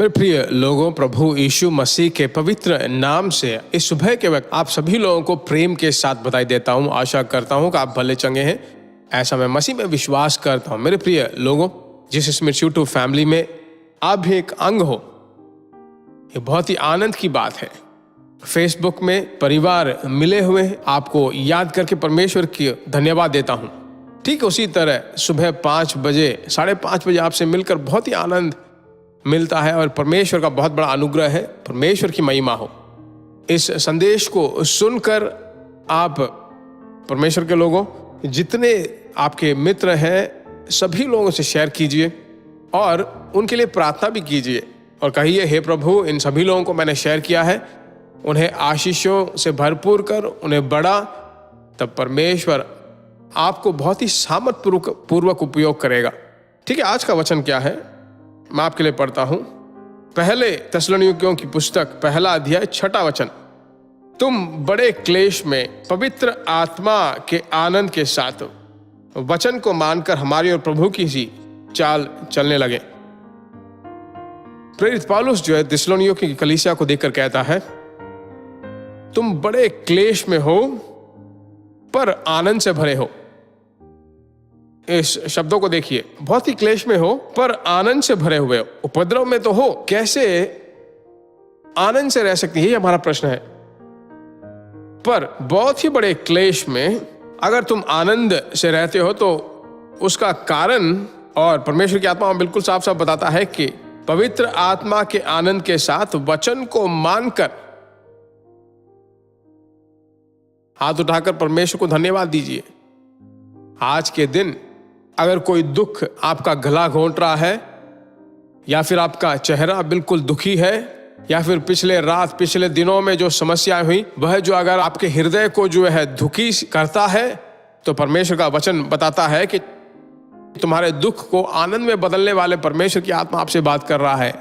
मेरे प्रिय लोगों, प्रभु यीशु मसीह के पवित्र नाम से इस सुबह के वक्त आप सभी लोगों को प्रेम के साथ बधाई देता हूं। आशा करता हूं कि आप भले चंगे हैं, ऐसा मैं मसीह में विश्वास करता हूं। मेरे प्रिय लोगों, जिस स्मिर्च यूट्यूब फैमिली में आप भी एक अंग हो, ये बहुत ही आनंद की बात है। फेसबुक में परिवार मिले हुए हैं, आपको याद करके परमेश्वर की धन्यवाद देता हूं। ठीक उसी तरह सुबह 5 बजे 5:30 बजे आपसे मिलकर बहुत ही आनंद मिलता है और परमेश्वर का बहुत बड़ा अनुग्रह है। परमेश्वर की महिमा हो। इस संदेश को सुनकर आप परमेश्वर के लोगों, जितने आपके मित्र हैं, सभी लोगों से शेयर कीजिए और उनके लिए प्रार्थना भी कीजिए और कहिए, हे प्रभु, इन सभी लोगों को मैंने शेयर किया है, उन्हें आशीषों से भरपूर कर, उन्हें बढ़ा, तब परमेश्वर आपको बहुत ही सामर्थ पूर्वक उपयोग करेगा। ठीक है, आज का वचन क्या है मैं आपके लिए पढ़ता हूं। पहले थिस्सलुनीकियों की पुस्तक 1 अध्याय 6 वचन। तुम बड़े क्लेश में पवित्र आत्मा के आनंद के साथ वचन को मानकर हमारी और प्रभु की सी चाल चलने लगे। प्रेरित पौलुस जो है थिस्सलुनीकियों की कलीसिया को देखकर कहता है, तुम बड़े क्लेश में हो पर आनंद से भरे हो। इस शब्दों को देखिए, बहुत ही क्लेश में हो पर आनंद से भरे हुए हो। उपद्रव में तो हो, कैसे आनंद से रह सकती है, ये हमारा प्रश्न है। पर बहुत ही बड़े क्लेश में अगर तुम आनंद से रहते हो तो उसका कारण, और परमेश्वर की आत्मा बिल्कुल साफ साफ बताता है कि पवित्र आत्मा के आनंद के साथ वचन को मानकर हाथ उठाकर परमेश्वर को धन्यवाद दीजिए। आज के दिन अगर कोई दुख आपका गला घोंट रहा है, या फिर आपका चेहरा बिल्कुल दुखी है, या फिर पिछले दिनों में जो समस्याएं हुई वह जो अगर आपके हृदय को जो है दुखी करता है, तो परमेश्वर का वचन बताता है कि तुम्हारे दुख को आनंद में बदलने वाले परमेश्वर की आत्मा आपसे बात कर रहा है।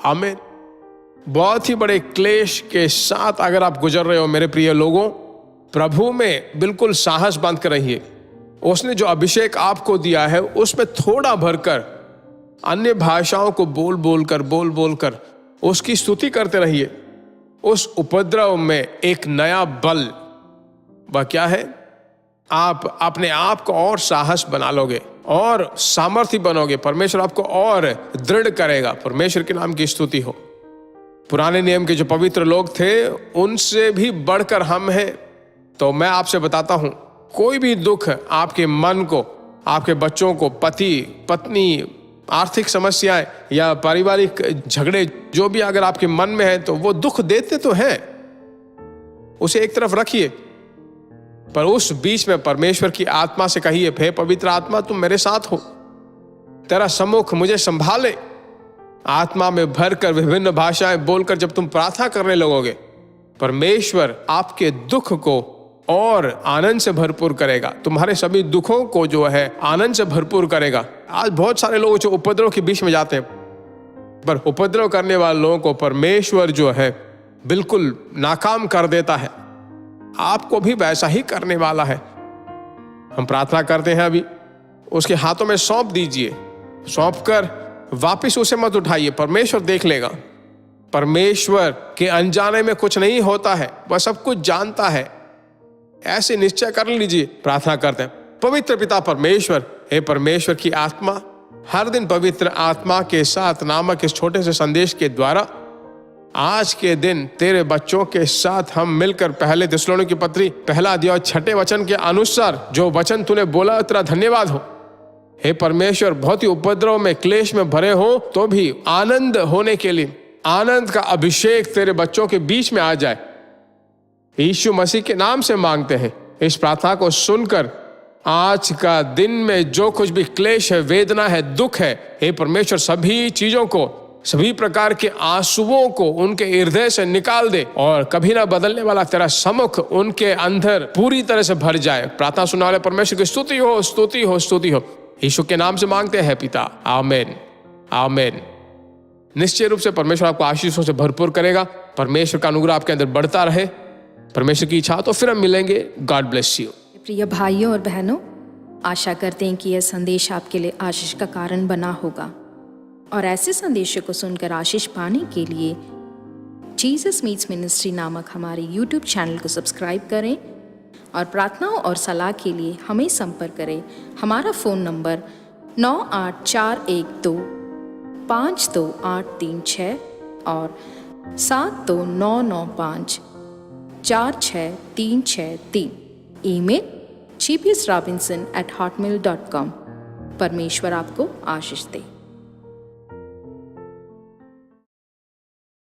आमीन। बहुत ही बड़े क्लेश के साथ अगर आप गुजर रहे हो मेरे प्रिय लोगों, प्रभु में बिल्कुल साहस बांध कर रहिए। उसने जो अभिषेक आपको दिया है उसमें थोड़ा भरकर अन्य भाषाओं को बोल बोल कर उसकी स्तुति करते रहिए। उस उपद्रव में एक नया बल, वह क्या है? आप अपने आप को और साहस बना लोगे और सामर्थ्य बनोगे। परमेश्वर आपको और दृढ़ करेगा। परमेश्वर के नाम की स्तुति हो। पुराने नियम के जो पवित्र लोग थे उनसे भी बढ़कर हम हैं। तो मैं आपसे बताता हूं, कोई भी दुख आपके मन को, आपके बच्चों को, पति पत्नी, आर्थिक समस्याएं या पारिवारिक झगड़े, जो भी अगर आपके मन में है तो वो दुख देते तो हैं, उसे एक तरफ रखिए, पर उस बीच में परमेश्वर की आत्मा से कहिए, हे पवित्र आत्मा, तुम मेरे साथ हो, तेरा सम्मुख मुझे संभाले। आत्मा में भरकर विभिन्न भाषाएं बोलकर जब तुम प्रार्थना करने लगोगे, परमेश्वर आपके दुख को और आनंद से भरपूर करेगा। तुम्हारे सभी दुखों को जो है आनंद से भरपूर करेगा। आज बहुत सारे लोग जो उपद्रव के बीच में जाते हैं, पर उपद्रव करने वाले लोगों को परमेश्वर जो है बिल्कुल नाकाम कर देता है। आपको भी वैसा ही करने वाला है। हम प्रार्थना करते हैं, अभी उसके हाथों में सौंप दीजिए। सौंप कर वापिस उसे मत उठाइए, परमेश्वर देख लेगा। परमेश्वर के अनजाने में कुछ नहीं होता है, वह सब कुछ जानता है। ऐसे निश्चय कर लीजिए। प्रार्थना करते हैं, पवित्र पिता परमेश्वर, हे परमेश्वर की आत्मा, हर दिन पवित्र आत्मा के साथ नामक इस छोटे से संदेश के द्वारा आज के दिन तेरे बच्चों के साथ हम मिलकर पहले थिस्सलुनीकियों की पत्री 1 अध्याय 6 वचन के अनुसार जो वचन तूने बोला, तेरा धन्यवाद हो। हे परमेश्वर, बहुत ही उपद्रव में, क्लेश में भरे हो तो भी आनंद होने के लिए आनंद का अभिषेक तेरे बच्चों के बीच में आ जाए। यीशु मसीह के नाम से मांगते हैं। इस प्रार्थना को सुनकर आज का दिन में जो कुछ भी क्लेश है, वेदना है, दुख है, हे परमेश्वर, सभी चीजों को, सभी प्रकार के आंसुओं को उनके हृदय से निकाल दे और कभी ना बदलने वाला तेरा सम्मुख उनके अंदर पूरी तरह से भर जाए। प्रार्थना सुनने वाले परमेश्वर की स्तुति हो, स्तुति हो, स्तुति हो। यीशु के नाम से मांगते हैं पिता, आमीन, आमीन। निश्चय रूप से परमेश्वर आपको आशीषों से भरपूर करेगा। परमेश्वर का अनुग्रह आपके अंदर बढ़ता रहे। परमेश्वर की इच्छा तो फिर हम मिलेंगे। God bless you. प्रिय भाइयों और बहनों, आशा करते हैं कि यह संदेश आपके लिए आशीष का कारण बना होगा। और ऐसे संदेशों को सुनकर आशीष पाने के लिए जीसस मीट्स मिनिस्ट्री नामक हमारे यूट्यूब चैनल को सब्सक्राइब करें और प्रार्थनाओं और सलाह के लिए हमें संपर्क करें। हमारा फ़ोन नंबर 9841252836 और 7299546363। Email gpsrobinson@hotmail.com। परमेश्वर आपको आशीष दे।